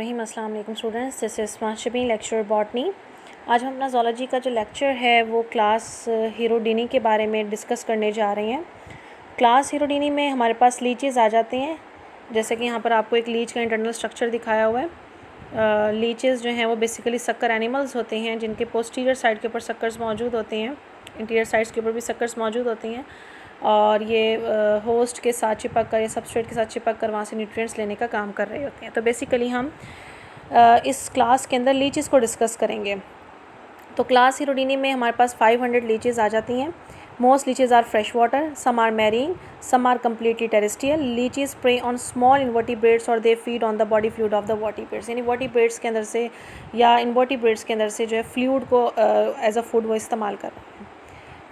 बिस्मिल्लाहिर्रहमानिर्रहीम। अस्सलाम वालेकुम स्टूडेंट्स, दिस इज़ स्माशबी लेक्चर बॉटनी। आज हम अपना ज़ूलॉजी का जो लेक्चर है वो क्लास हीरोडीनी के बारे में डिस्कस करने जा रहे हैं। क्लास हीरोडीनी में हमारे पास लीचेस आ जाते हैं। जैसे कि यहाँ पर आपको एक लीच का इंटरनल स्ट्रक्चर दिखाया हुआ है। लीचेस जो हैं वो बेसिकली सक्कर एनिमल्स होते हैं जिनके पोस्टीरियर साइड के ऊपर सक्कर्स मौजूद होते हैं, इंटीरियर साइड्स के ऊपर भी सक्कर्स मौजूद होती हैं और ये होस्ट के साथ चिपक कर या सबस्ट्रेट के साथ चिपक कर वहाँ से न्यूट्रिएंट्स लेने का काम कर रहे होते हैं। तो बेसिकली हम इस क्लास के अंदर लीचेस को डिस्कस करेंगे। तो क्लास हीरोडीनी में हमारे पास 500 लीचेस आ जाती हैं। Most leeches are fresh water, some are marine, some are completely terrestrial. Leeches prey on small invertebrates और they feed on the body fluid of the vertebrates, यानी वर्टिब्रेट्स के अंदर से या इन्वर्टिब्रेट्स के अंदर से जो है फ्लूइड को एज अ फूड वो इस्तेमाल कर रहे हैं।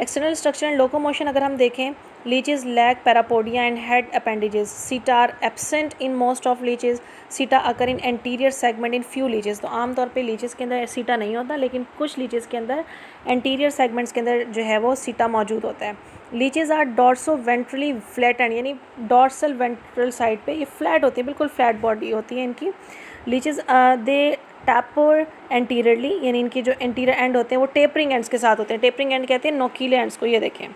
एक्सटर्नल स्ट्रक्चर एंड लोकोमोशन अगर हम देखें, leeches lack parapodia and head appendages. Setae are absent in most of leeches. Setae occur in anterior segment in few leeches. तो आमतौर पे लीचेस के अंदर सीटा नहीं होता, लेकिन कुछ लीचेस के अंदर एंटीरियर सेगमेंट्स के अंदर जो है वो सीटा मौजूद होता है। Leeches are dorso ventrally flat and, यानी डॉर्सल वेंट्रल साइड पे ये फ्लैट होती है, बिल्कुल फ्लैट बॉडी होती है इनकी। लीचेस दे टैपर एंटीरियरली, यानी इनकी जो एंटीरियर एंड होते हैं वो टेपरिंग एंड्स के साथ होते हैं। टेपरिंग एंड कहते हैं नोकीले एंड्स को। ये देखें,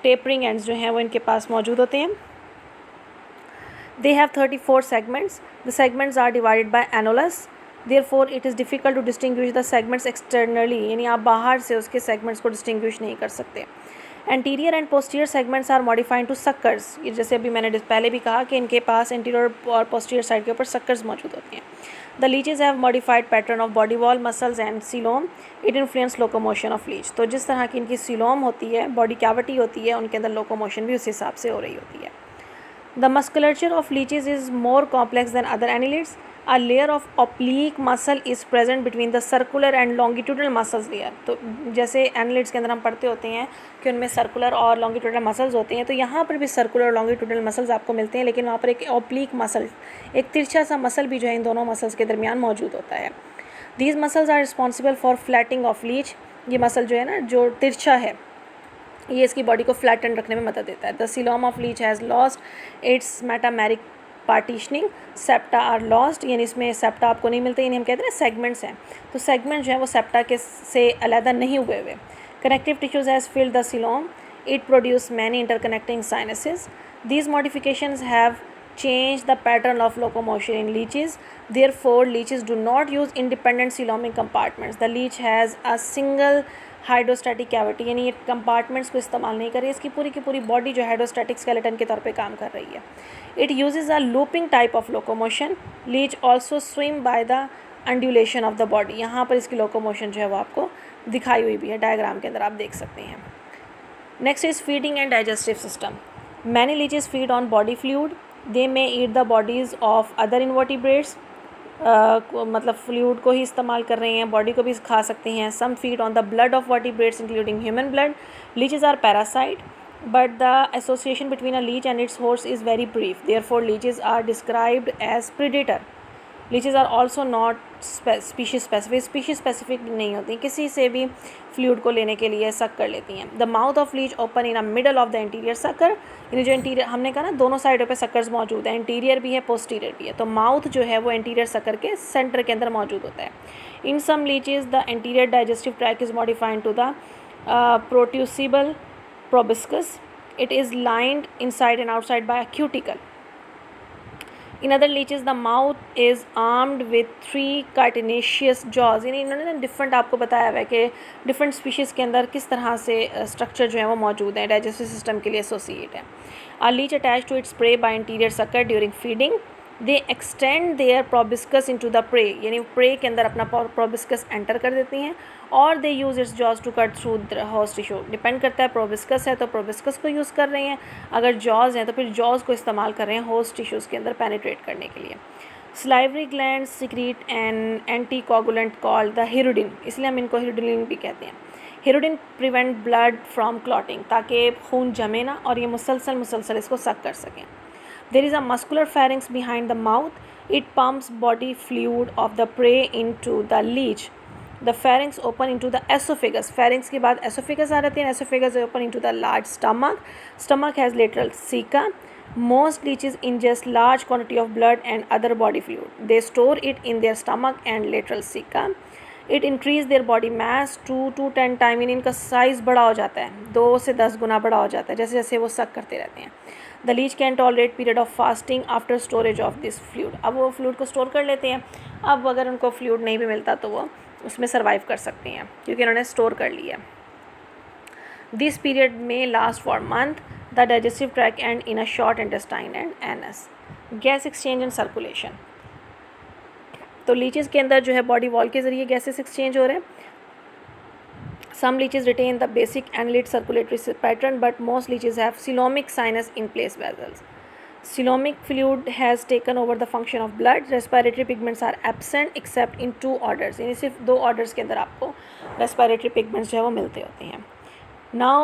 टेपरिंग एंड्स जो हैं वो इनके पास मौजूद होते हैं। They have 34 segments. The segments are divided by annuli, therefore it is difficult to distinguish the segments externally, यानी आप बाहर से उसके सेगमेंट्स को डिस्टिंग्विश नहीं कर सकते। Anterior and posterior segments are modified to suckers. ये जैसे अभी मैंने पहले भी कहा कि इनके पास एंटीरियर और पोस्टीरियर साइड के ऊपर सक्कर्स मौजूद होते हैं। The leeches have modified pattern of body wall, muscles and coelom. It influence locomotion of leech. तो जिस तरह की इनकी सीलोम होती है, बॉडी कैविटी होती है, उनके अंदर लोकोमोशन भी उस हिसाब से हो रही होती है। The musculature of leeches is more complex than other annelids. A layer of oblique muscle is present between the circular and longitudinal muscles layer. तो जैसे annelids के अंदर हम पढ़ते होते हैं कि उनमें सर्कुलर और लॉन्गिट्यूडनल मसल्स होते हैं, तो यहाँ पर भी सर्कुलर और लॉन्गिट्यूडनल मसल्स आपको मिलते हैं, लेकिन वहाँ पर एक oblique मसल, एक तिरछा सा मसल भी जो है इन दोनों मसल्स के दरमियान मौजूद होता है। These muscles are responsible for flattening of leech. ये मसल जो है ना, जो तिरछा है, ये इसकी बॉडी को फ्लैटन रखने में मदद देता है। The coelom of leech has lost its metameric partitioning. Septa are lost, यानी इसमें सेप्टा आपको नहीं मिलते, यानी हम कहते हैं ना सेगमेंट्स हैं, तो सेगमेंट जो है वो सेप्टा के से अलहदा नहीं हुए हुए। Connective tissues has filled the coelom. It produce many interconnecting sinuses. These modifications have change the pattern of locomotion in leeches. Therefore, leeches do not use independent coelomic compartments. The leech has a single hydrostatic cavity, यानी ये compartments को इस्तेमाल नहीं कर रही है, इसकी पूरी की पूरी बॉडी जो हाइड्रोस्टैटिक स्केलेटन के तौर पे काम कर रही है। It uses a looping type of locomotion. Leech also swim by the undulation of the body. यहाँ पर इसकी लोकोमोशन जो है वो आपको दिखाई हुई भी है, डायग्राम के अंदर आप देख सकते हैं। Next is feeding and digestive system. Many leches feed on body fluid. They may eat the bodies of other invertebrates. मतलब फ्लूइड को ही इस्तेमाल कर रहे हैं, बॉडी को भी खा सकते हैं। Some feed on the blood of vertebrates including human blood. Leeches are parasite, but the association between a leech and its host is very brief, therefore leeches are described as predator. Leeches are also not species specific, species specific नहीं होती, किसी से भी fluid को लेने के लिए सक कर लेती हैं। The mouth of leech open in a middle of the interior sucker, यानी जो इंटीरियर हमने कहा ना दोनों साइडों पे सक्कर्स मौजूद हैं, इंटीरियर भी है पोस्टीरियर भी है, तो माउथ जो है वो इंटीरियर सक्कर के सेंटर के अंदर मौजूद होता है। In some leeches the interior digestive tract is modified to the protrusible proboscis. It is lined inside and outside by a cuticle. In other leeches the mouth is armed with 3 cartinaceous jaws, यानी इन्होंने different आपको बताया हुआ है कि different species के अंदर किस तरह से स्ट्रक्चर जो है वो मौजूद है, डाइजेस्टिव सिस्टम के लिए एसोसिएट है। A leech attached to its prey by anterior sucker during feeding. They extend their proboscis into the prey, यानी प्रे के अंदर अपना proboscis एंटर कर देती हैं और they use its jaws to cut through the host tissue. Depend करता है, proboscis है तो proboscis को यूज़ कर रहे हैं, अगर जॉज हैं तो फिर जॉज को इस्तेमाल कर रहे हैं होस्ट टिश्यूज़ के अंदर पेनिट्रेट करने के लिए। Salivary glands secrete an anticoagulant called the hirudin, इसलिए हम इनको हिरुडिन भी कहते हैं। Hirudin prevent blood from clotting, ताकि खून जमे ना और ये मुसलसल इसको सक कर सकें। There is a muscular pharynx behind the mouth. It pumps body fluid of the prey into the leech. The pharynx open into the esophagus. Pharynx के बाद esophagus आ जाती है. Esophagus open into the large stomach. Stomach has lateral ceca. Most leeches ingest large quantity of blood and other body fluid. They store it in their stomach and lateral ceca. It increase their body mass 2 to 10 time, यानी इनका size बड़ा हो जाता है, 2 से 10 गुना बड़ा हो जाता है जैसे जैसे वो सक करते रहते हैं. The leech can tolerate period of fasting after storage of this fluid. अब वो फ्लूइड को स्टोर कर लेते हैं. अब अगर उनको फ्लूइड नहीं भी मिलता तो वो उसमें सर्वाइव कर सकते हैं क्योंकि उन्होंने स्टोर कर लिया. दिस पीरियड में last for month. The digestive tract and in a short intestine and anus. Gas exchange and circulation. तो लीचेस के अंदर जो है बॉडी वॉल के ज़रिए गैसेस एक्सचेंज हो रहे हैं. Some leeches retain the basic annulate circulatory pattern, but most leeches have coelomic sinus in place vessels. Coelomic fluid has taken over the function of blood. Respiratory pigments are absent except in 2 orders. यानी सिर्फ 2 orders के अंदर आपको respiratory pigments जो है वो मिलते होते हैं. Now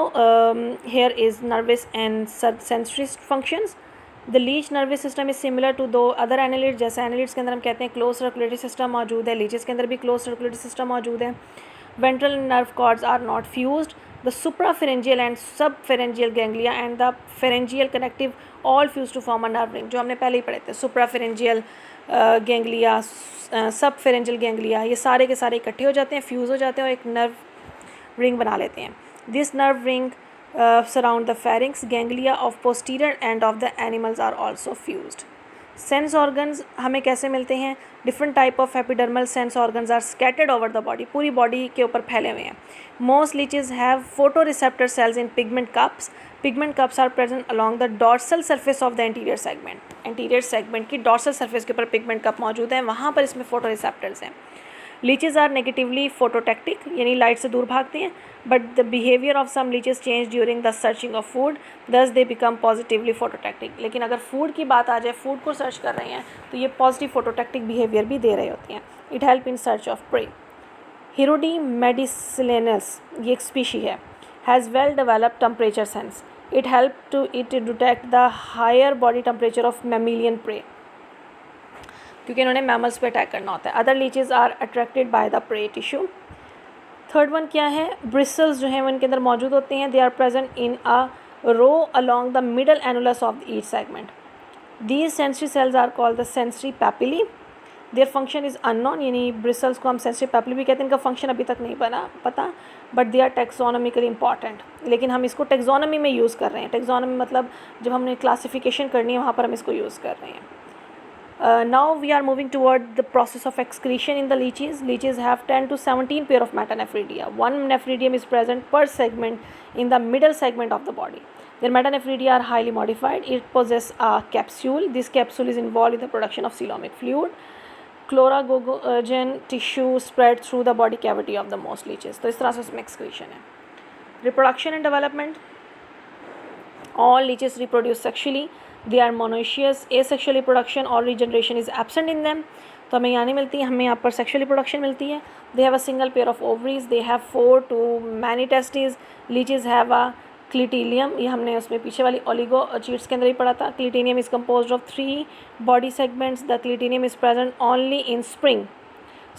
here is nervous and sensory functions. The leech nervous system is similar to the other annelids. जैसे annelids के अंदर हम कहते हैं closed circulatory system मौजूद है, leeches के अंदर भी closed circulatory system मौजूद है. Ventral nerve cords are not fused. The suprapharyngeal and subpharyngeal ganglia and the pharyngeal connective all fuse to form a nerve ring. जो हमने पहले ही पढ़े थे, suprapharyngeal ganglia, subpharyngeal ganglia, ये सारे के सारे इकट्ठे हो जाते हैं, फ्यूज़ हो जाते हैं और एक नर्व रिंग बना लेते हैं. This nerve ring surround the pharynx. Ganglia of posterior end of the animals are also fused. Sense organs हमें कैसे मिलते हैं? Different type of epidermal sense organs are scattered over the body. पूरी body के ऊपर फैले हुए हैं. Most leeches have photoreceptor cells in pigment cups. Pigment cups are present along the dorsal surface of the anterior segment. Anterior segment की dorsal surface के ऊपर pigment cup मौजूद है, वहाँ पर इसमें photoreceptors हैं. लीचेज आर नेगेटिवली फोटोटैक्टिक, यानी लाइट से दूर भागते हैं. But the behaviour of some leeches change during the searching of food, thus they become positively फोटोटैक्टिक. लेकिन अगर फूड की बात आ जाए, फूड को सर्च कर रहे हैं तो ये पॉजिटिव फोटोटैक्टिक बिहेवियर भी दे रहे होते हैं. It help in search of prey. Hirudo medicinalis, ये एक स्पीशी है, has well developed temperature sense. It help to detect the higher body temperature of mammalian prey, क्योंकि इन्होंने मैमल्स पे अटैक करना होता है. Other leeches are attracted by the prey tissue. Third one क्या है? ब्रिसल्स जो हैं वो इनके अंदर मौजूद होते हैं. They are present in a row along the middle annulus of each segment. These sensory cells are called the sensory papillae. Their function is unknown, यानी ब्रिसल्स को हम सेंसरी पैपिली भी कहते हैं. इनका फंक्शन अभी तक नहीं पता, but they are taxonomically important. लेकिन हम इसको टेक्सोनॉमी में यूज़ कर रहे हैं. टेक्सोनॉमी मतलब जब हमने क्लासिफिकेशन करनी है वहाँ पर हम इसको यूज़ कर रहे हैं. Now we are moving toward the process of excretion in the leeches. Leeches have 10 to 17 pair of metanephridia. One nephridium is present per segment in the middle segment of the body. Their metanephridia are highly modified. It possesses a capsule. This capsule is involved in the production of coelomic fluid. Chlorogogen tissue spread through the body cavity of the most leeches. तो इस तरह से उसमें excretion है. Reproduction and development. All leeches reproduce sexually. They are monoecious. Asexual reproduction or regeneration is absent in them. तो हमें यहाँ नहीं मिलती है, हमें यहाँ पर sexual reproduction मिलती है. They have a single pair of ovaries. They have 4 to many testes. Leeches have a clitellum. ये हमने उसमें पीछे वाली oligochaetes के अंदर ही पढ़ा था. Clitellum is composed of 3 body segments. The clitellum is present only in spring.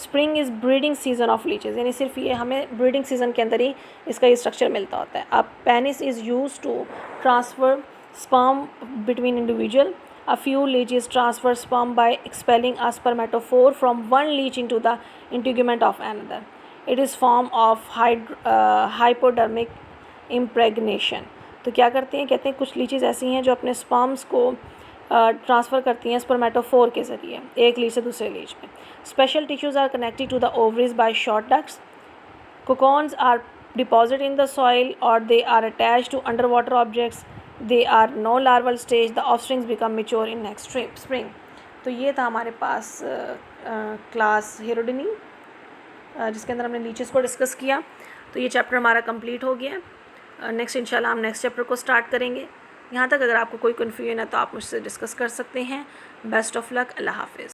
Spring is breeding season of leeches, यानी सिर्फ ये हमें ब्रीडिंग सीजन के अंदर ही इसका ये स्ट्रक्चर मिलता होता है. अब penis is use to transfer sperm between individual. A few leeches transfer sperm by expelling a spermatophore from one leech into the integument of another. It is form of hypodermic impregnation. तो क्या करते हैं? कहते हैं कुछ leeches ऐसी हैं जो अपने स्पर्म्स को ट्रांसफ़र करती हैं स्पर्मेटोफोर के ज़रिए एक लीच से दूसरे लीच में. Special tissues are connected to the ovaries by short ducts. Cocoons are deposited in the soil or they are attached to underwater objects. They are no larval stage. The offsprings become mature in next spring. तो ये था हमारे पास class हिरोडिनी जिसके अंदर हमने leches को discuss किया. तो ये चैप्टर हमारा कंप्लीट हो गया. नेक्स्ट इंशाल्लाह हम नेक्स्ट चैप्टर को स्टार्ट करेंगे. यहाँ तक अगर आपको कोई कन्फ्यूजन है तो आप मुझसे डिस्कस कर सकते हैं. Best of luck. अल्लाह हाफिज़.